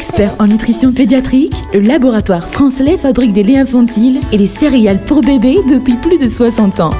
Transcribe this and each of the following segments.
Expert en nutrition pédiatrique, le laboratoire France Lait fabrique des laits infantiles et des céréales pour bébés depuis plus de 60 ans.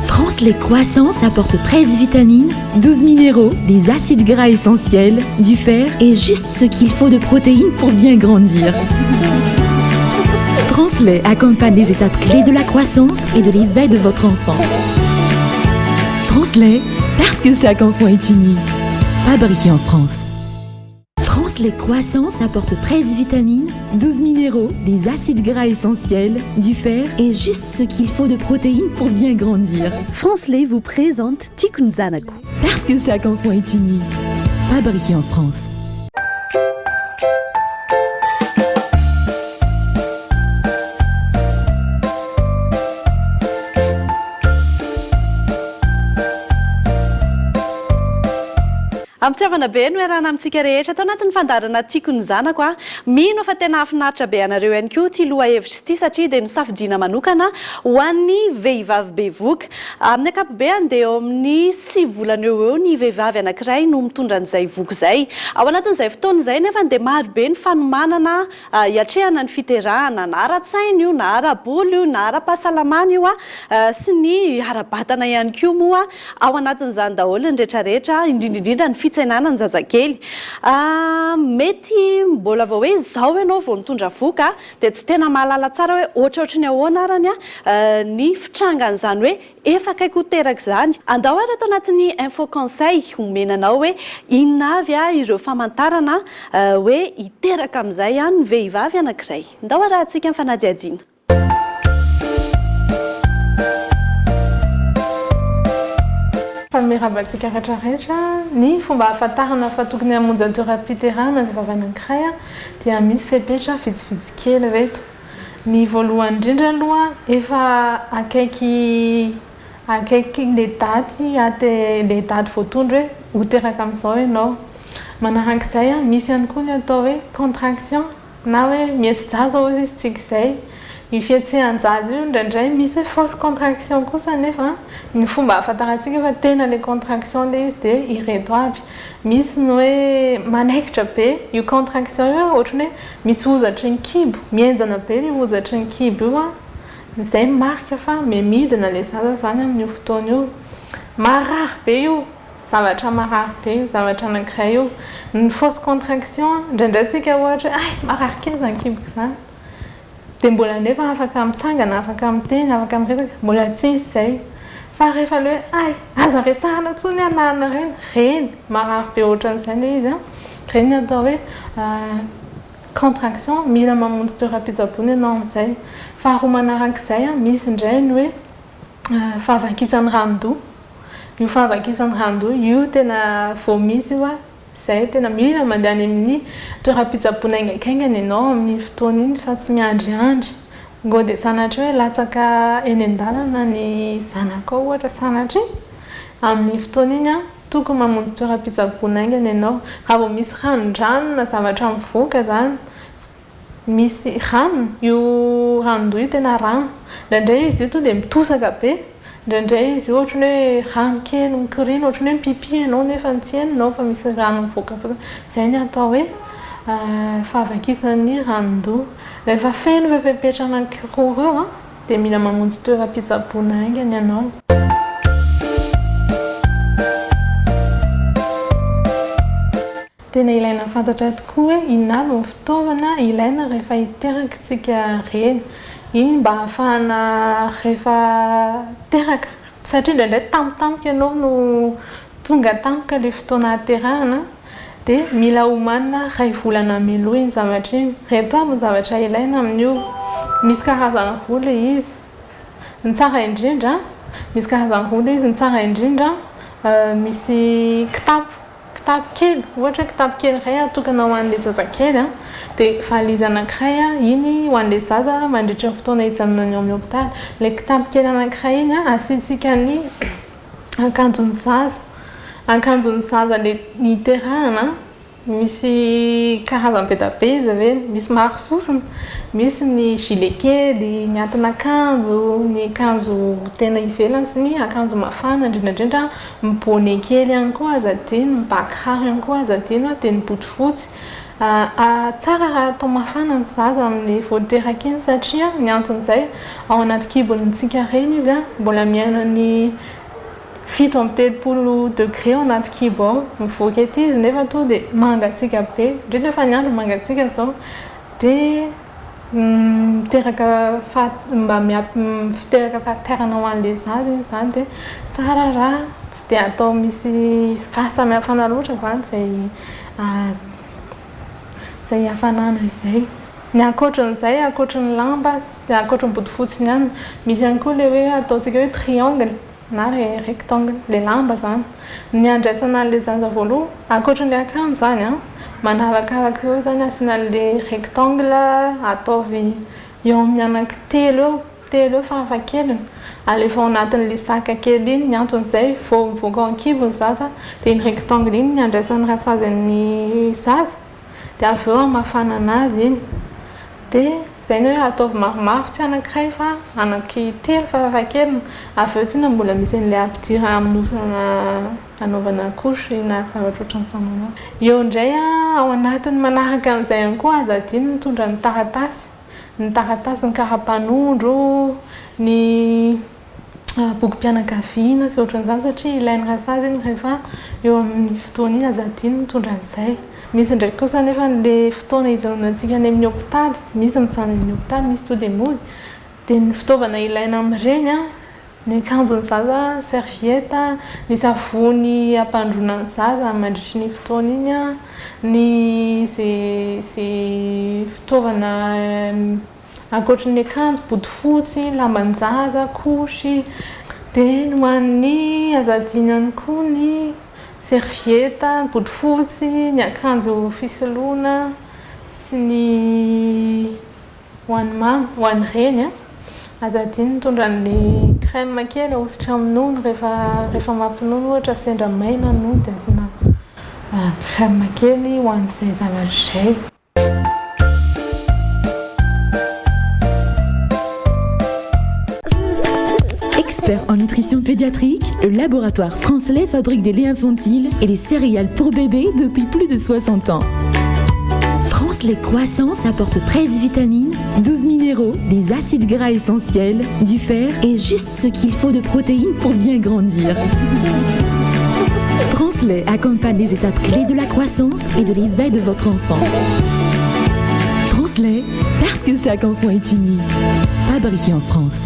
France Lait Croissance apporte 13 vitamines, 12 minéraux, des acides gras essentiels, du fer et juste ce qu'il faut de protéines pour bien grandir. France Lait accompagne les étapes clés de la croissance et de l'éveil de votre enfant. France Lait, parce que chaque enfant est unique. Fabriqué en France. France Lait Croissance apporte 13 vitamines, 12 minéraux, des acides gras essentiels, du fer et juste ce qu'il faut de protéines pour bien grandir. France Lait vous présente Tikun Zanaku. Parce que chaque enfant est unique. Fabriqué en France. Amitiavana be no iarahana amintsika rehetra atao anatin'ny fandarana tiako ny zanako a mino fa tena afinaritra be anareo ihany koa ty loha hevitra ity satria dia nosafidiana manokana ho an'ny vehivavy bevoka amin'ny ankapobeny dia eo amin'ny 6 volana eo ny vehivavy anankiray no mitondra an'izay voka izay ao anatin'izay fotoana izay nefa dia maro be ny fanomanana hiatrehana ny fiterahana na ara-tsaina io na ara-bolo io na ara-pahasalamana io sy ny ara-batana ihany koa moa ao anatin'izany daholo ny rehetrarehetra indrindraindrindra ny fitsainana ny zazakely mety mbola vao hoe izao ianao vao mitondra voka dia tsy tena mahalala tsara hoe ohatraohatry ny ahoana arany ny fitrangan'izany hoe efa akaiky ho teraka izany andao ary atao anatin'ny info conseil homenanao hoe inona avy ireo famantarana hoe hiteraka amin'izay ny vehivavy anankiray andao ary antsika mifanadihadiana. Mirabatsika rehetrarehetra ny fomba ahafantarana fa tokony hamonjy toeram-piterahana ny vehivavy anankiray dia misy fepetra vitsivitsy kely reto. Ny voalohany indrindra aloha efa akaiky le daty voatondro hoe ho teraka amin'izao ianao. Manarak'izay misy ihany koa ny atao hoe contraction na hoe mihetsi-jaza hozy izy tsika izay. Io fihetsehan-jaza io indraindray misy hoe fausse contraction kosa nefa ny fomba ahafantarantsika fa tena le contraction le izy dia ireto avy. Misy ny hoe manaikitra be io contraction io ohatrany hoe misy ozatry ny kibo mienjana be io ozatry ny kibo io izay marika fa midina le zaza zany amin'io fotoana io. Marary be io zavatra marary be io zavatra anankiray io. Ny fausse contraction indraindray tsika ohatra marary kely zany kiboka izany dia mbola nefa afaka mitsangana, afaka miteny, afaka miresaka, mbola tsy izy izay. Fa rehefa le hoe aza resahana tsony anahana reny marary be ohatran'izany le izy reny atao hoe contraction mila mamonjy toeram-pitsaboana ianao amin'izay. Faharoa manarak'izay misy indray ny hoe fahavakisan'ny ranondoha. Io fahavakisan'ny ranondoha io tena vao misy io zay tena mila mandeha any amin'ny toeram-pitsaboana aingakaingana ianao amin'ny fotoana iny fa tsy miandriandry. Ngo dia sanatry hoe latsaka eny an-dalana ny zanako ohatra sanatry amin'ny fotoana iny tokony mamonjy toeram-pitsaboana aingana ianao. Raha vao misy ranon-drano na zavatra mivoaka zany misy rano io ranondoha io tena rano indraindray izy io tonga dia mitosaka be. Indraindray izy ohatrany hoe rano kely mikoriana ohatrany hoe pipi ianao nefa tsy hainao fa misy rano mivoaka fotsiny. Izay ny atao hoe fahavakisan'ny ranondoha. Rehefa feno fepetra anankiroa eo dia mila mamonjy toeram-pitsaboana aingana ianao. Tena ilaina fantatra tokoa hoe inona avy ny fitaovana ilaina rehefa hiteraka tsika reny. Iny mba ahafahana rehefa teraka satria indraindray tampotampoka ianao no tonga tampoka le fotoana haterahana dia mila homanina ray volana mialoha iny zavatra iny. Reto avy ny zavatra ilaina amin'io. Misy karazana roa le izy. Ny tsara indrindra misy karazana roa le izy. Ny tsara indrindra misy kitapo kely ohatra kitapo kely iray atokana ho an'ilay zazakely dia valizy anankiray iny ho an'ilay zaza mandritra ny fotoana hijanonany ao amin'ny hôpitaly. Ilay kitapo kely anankiray iny asiantsika ny akanjon'ny zaza le hiterahana. Misy karazany be da be izy avy misy maro sosiny. Misy ny gilet kely, ny atin'akanjo, ny akanjo tena ivelany sy ny akanjo mafana indrindrandrindra, ny bonnet kely ihany koa aza adino, ny bakiraro ihany koa aza adino dia ny bodofotsy. tsara raha atao mafana ny zaza amin'ny voateraka iny satria ny anton'izay ao anaty kibonitsika reny izy a mbola miaina ny 7 degré ao anaty kibo ao mivoaka ety izy nefa to dia mangatsika be indrindra fa ny andro mangatsika zao dia miteraka fahaterana ho an'le zaza iny zany dia tsara raha tsy dia atao misy fahasamihafana loatra zany zay hafanana izay ny ankoatran'izay ankoatran'ny lamba sy ankoatran'ny bodofotsiny ihany misy ihany koa le hoe ataontsika hoe triangle na le rectangle le lamba zany ny andraisana an'le zaza voaloha ankoatran'le akanjo zany a manavakavaka eo zany asiana le rectangle ataovy eo amin'ny anankitelo eo farafahakeliny alefa ao anatin'le saka kely iny ny anton'izay vao mivoaka ao an-kibo ny zaza dia ny rectangle iny ny andraisan'ny rasazan'ny zaza dia avy eo amafana anazy iny dia zay ny hoe ataovy maromaro tsy anankiray fa anankitelo farafahakeliny avy eo tsina mbola misy an'le ampidira aminosana anaovana couche na zavatra ohatran'izany eo indray ao anatiny manaraka an'izay ihany koa aza adiny mitondra ny taratasy ny karapanondro ny bokim-pianakaviana sy ohatran'izany satria ilain'ny rasazy iny rehefa eo amin'ny fotoana iny aza adiny mitondra an'izay misy ndraiky kosa nefa le fotoana ijanonantsika any amin'ny hôpitaly misy mitsana amin'ny hôpitaly misy to dia mody dia ny fitaovana ilaina amin'ireny a ny akanjon'ny zaza serviette ny savony ampandroana ny zaza mandritry ny fotoana iny a ny zay fitaovana ankoatran'ny akanjo bodofotsy lamban-jaza kosy dia ho an'ny azadiny ihany koa ny serviette bodofotsy ny akanjo fisoloana sy ny ho an'ny mamy ho an'ny reny a azadiny mitondra an'le crème kely ahositra amin'ny nono rehefa mampinono ohatra sendra maina nono dia asiana crème kely ho an'izay zavatra izay. Expert en nutrition pédiatrique, le laboratoire France Lait fabrique des laits infantiles et des céréales pour bébés depuis plus de 60 ans. France Lait Croissance apporte 13 vitamines, 12 minéraux, des acides gras essentiels, du fer et juste ce qu'il faut de protéines pour bien grandir. France Lait accompagne les étapes clés de la croissance et de l'éveil de votre enfant. France Lait, parce que chaque enfant est unique. Fabriqué en France.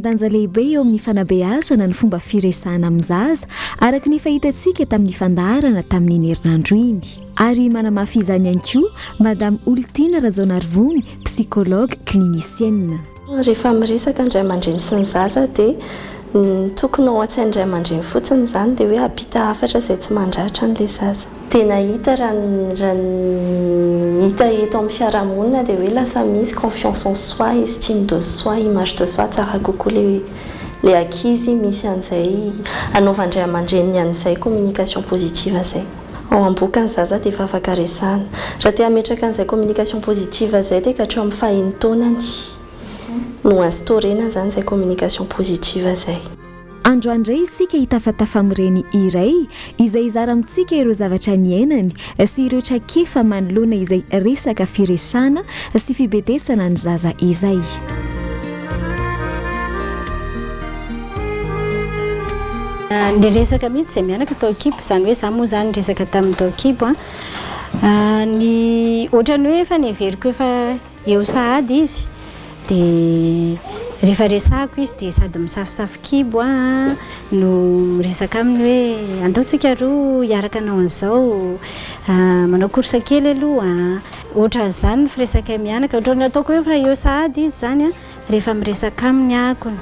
Danja lehibe eo amin'ny fanabeazana ny fomba firesahana amin'ny zaza araka ny fahitantsika tamin'ny fandaharana tamin'ny herinandro iny ary manamafy izany ihany koa Madame Oltina Razonarvony psychologue clinicienne. Rehefa miresaka indray aman-dreny sy ny zaza dia tokony ao an-tsainy indray aman-dreny fotsiny izany dia hoe hampita hafatra izay tsy mandratra an'ilay zaza. Dia nahita raha hita eto amin'ny fiarahamonina dia hoe lasa misy confiance en soi, estime de soi, image de soi tsara kokoa le ankizy misy an'izay anaovandray aman-dreny an'izay communication positive izay. Ao am-boka ny zaza dia efa afaka resahana. Raha te hametraka an'izay communication positive izay dia hatreo amin'ny fahiny taonany no instaurena zany izay communication positive izay. Androandray isika hitafatafa amin'ireny iray izay izara amintsika ireo zavatra niainany sy ireo trakefa manoloana izay resaka firesahana sy fibetesana ny zaza izay. Ny resaka mihitsy izay mianaka tao kibo izany hoe za moa zany resaka tamin'ny tao kibo Ny ohatrany hoe efa neveriko efa eo sahady izy dia rehefa resahako izy dia sady misafisafikibo no miresaka aminy hoe andaontsika roa hiaraka anao an'izao manao korsa kely aloha ohatran'izany ny firesaka mianaka ohatrany ataoko hoe efa eo sahady izy zany rehefa miresaka aminy akony.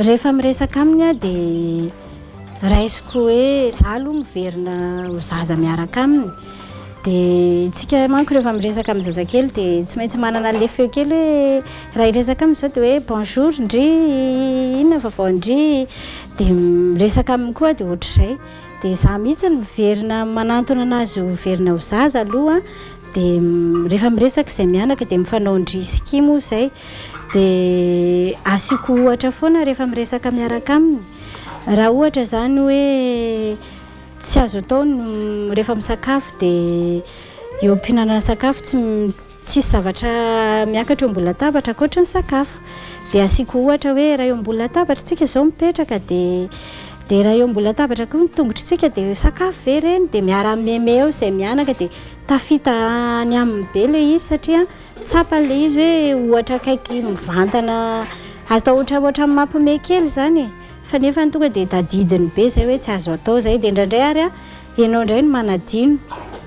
Rehefa miresaka aminy dia raisiko hoe za aloha miverina ho zaza miaraka aminy dia tsika manko rehefa miresaka amin'ny zazakely dia tsy maintsy manana le feo kely hoe raha hiresaka aminy izao dia hoe bonjour ndry inona vaovao ndry dia miresaka aminy koa dia ohatr'izay dia za mihitsy miverina manantona anazy ho verina ho zaza aloha dia rehefa miresaka izay mianaka dia mifanao ndry sikimo izay dia asiako ohatra foana rehefa miresaka miaraka aminy raha ohatra zany hoe tsy azo atao rehefa misakafo dia eo am-pihinanana sakafo tsisy zavatra miakatra eo ambony latabatra ankoatra ny sakafo dia asiako ohatra hoe raha eo ambony latabatra tsika izao mipetraka dia raha eo ambony latabatra koa ny tongotritsika dia sakafo ve reny dia miara-meme eo izay mianaka dia tafita ny amin'ny be ilay izy satria tsapa ilay izy hoe ohatra akaiky mivantana atao ohatrany mampime kely zany fa nefa ny tonga dia tadidiny be izay hoe tsy azo atao izay dia indraindray ary ianao indray no manadino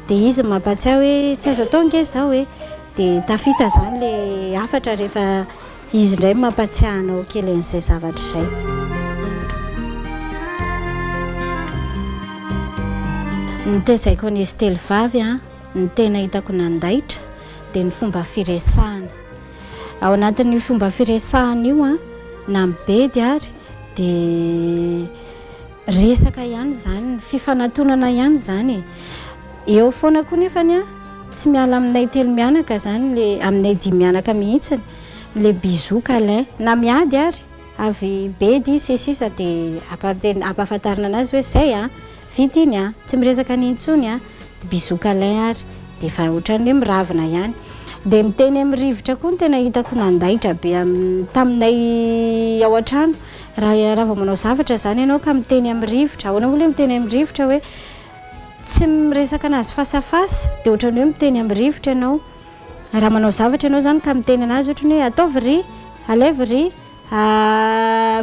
dia izy mampatsiahy hoe tsy azo atao nge izao hoe dia tafita zany ilay hafatra rehefa izy indray mampatsiahanao kely an'izay zavatra izay. Ny tezaiko an'izy telovavy ny tena hitako nandaitra dia ny fomba firesahana. Ao anatin'ny fomba firesahana io na mibedy ary dia resaka ihany zany, fifanantonana ihany zany. Eo foana koa nefany tsy miala aminay telo mianaka zany le aminay dimy mianaka mihitsiny le bisou câlin na miady ary avy bedy sisisa dia ampahafantarina anazy hoe zay vita iny tsy miresaka n'intsony dia bisou câlin ary dia efa ohatrany hoe miravina ihany. Dia miteny amin'ny rivotra koa ny tena hitako nandaitra be taminay ao an-trano raha vao manao zavatra zany ianao ka miteny amin'ny rivotra ahoana moa ilay miteny amin'ny rivotra hoe tsy miresaka anazy fasafasa dia ohatrany hoe miteny amin'ny rivotra ianao raha manao zavatra ianao zany ka miteny anazy ohatrany hoe ataovy ry alevy ry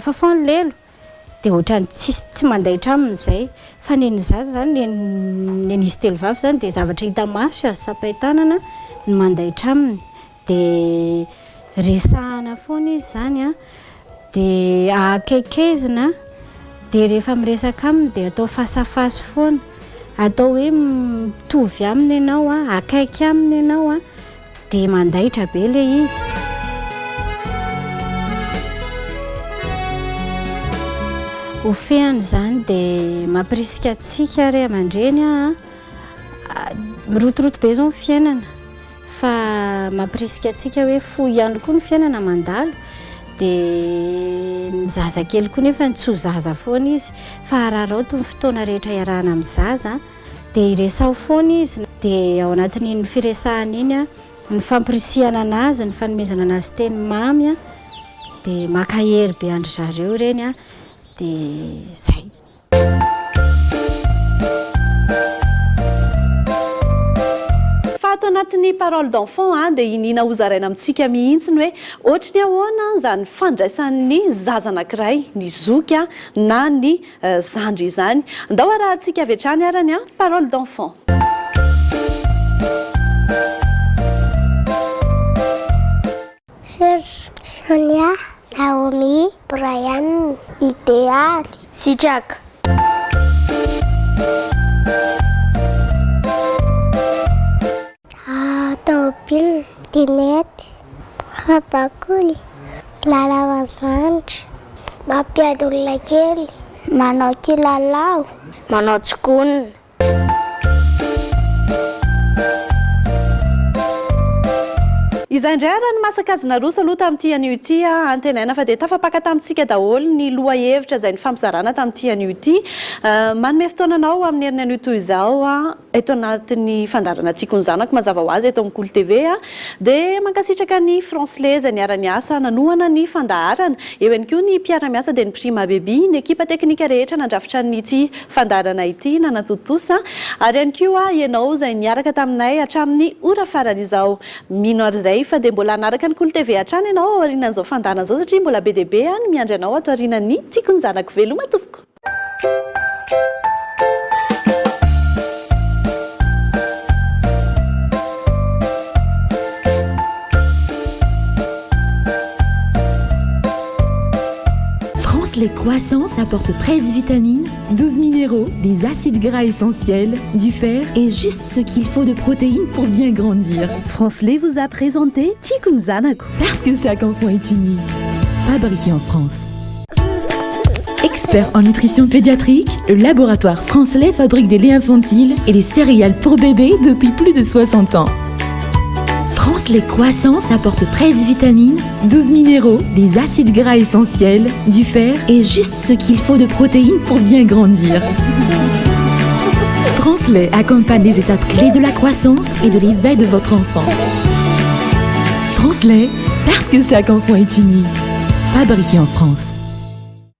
fafany lelo dia ohatrany tsy mandaitra amin'izay fa neny zaza zany nen'izy telovavy zany dia zavatra hita maso azo sapahitanana no mandaitra aminy dia resahana foana izy zany dia akaikezina dia rehefa miresaka aminy dia atao fasafasy foana atao hoe mitovy aminy ianao akaiky aminy ianao dia mandaitra be ilay izy. Ofehany zany dia mampirisika atsika ray aman-dreny mirotoroto be izao ny fiainana fa mampirisika atsika hoe fo ihany koa ny fiainana mandalo dia ny zazakely koa nefa tsy ho zaza foana izy fa araraoto ny fotoana rehetra iarahana amin'ny zaza dia iresaho foana izy dia ao anatin'iny firesahana iny ny fampirisihana anazy ny fanomezana anazy teny mamy dia makahery be andry zareo ireny dia zay. Ato anatin'ny parole d'enfant dia inina hozaraina amintsika mihitsiny hoe ohatrany ahoana zany fandraisan'ny zaza anankiray ny zoky na ny zandry izany. Andao arahantsika avy hatrany arany parole d'enfant. Serge, Sonia, Naomi, Brian, Idéal, Sijac. Tobile, Dinette, Rabakoly, Lala Mazandry, mampiady olona kely, manao kilalao, manao tsikona. izay indray raha ny masakazina rosa aloha tamin'ity anio ity antenaina fa dia tafapaka tamintsika daholo ny loha hevitra izay ny fampizarana tamin'ity anio ity manome fotoananao amin'ny heriny anio toy izao eto anatin'ny fandarana tiako ny zanako mazava ho azy eto amin'ny Kolo TV dia mankasitraka ny Francelais izay niara niasa nanohana ny fandaharana eo ihany koa ny mpiara-miasa dia ny Prima Baby ny ekipa teknika rehetra nandrafitra n'ity fandarana ity nanatotosa ary ihany koa ianao izay niaraka taminay hatramin'ny ora faran'izao minoary izay fa dia mbola anaraka ny Kolo TV hatrany ianao ao aorianan'izao fandarana izao satria mbola be dia be ny miandry anao ato aorianan'ny tiako ny zanako veloma tompoko. Les croissances apportent 13 vitamines, 12 minéraux, des acides gras essentiels, du fer et juste ce qu'il faut de protéines pour bien grandir. Francelais vous a présenté Tiako ny zanako. Parce que chaque enfant est unique. Fabriqué en France. Expert en nutrition pédiatrique, le laboratoire Francelais fabrique des laits infantiles et des céréales pour bébés depuis plus de 60 ans. Francelais Croissance apporte 13 vitamines, 12 minéraux, des acides gras essentiels, du fer et juste ce qu'il faut de protéines pour bien grandir. Francelais accompagne les étapes clés de la croissance et de l'éveil de votre enfant. Francelais, parce que chaque enfant est unique. Fabriqué en France.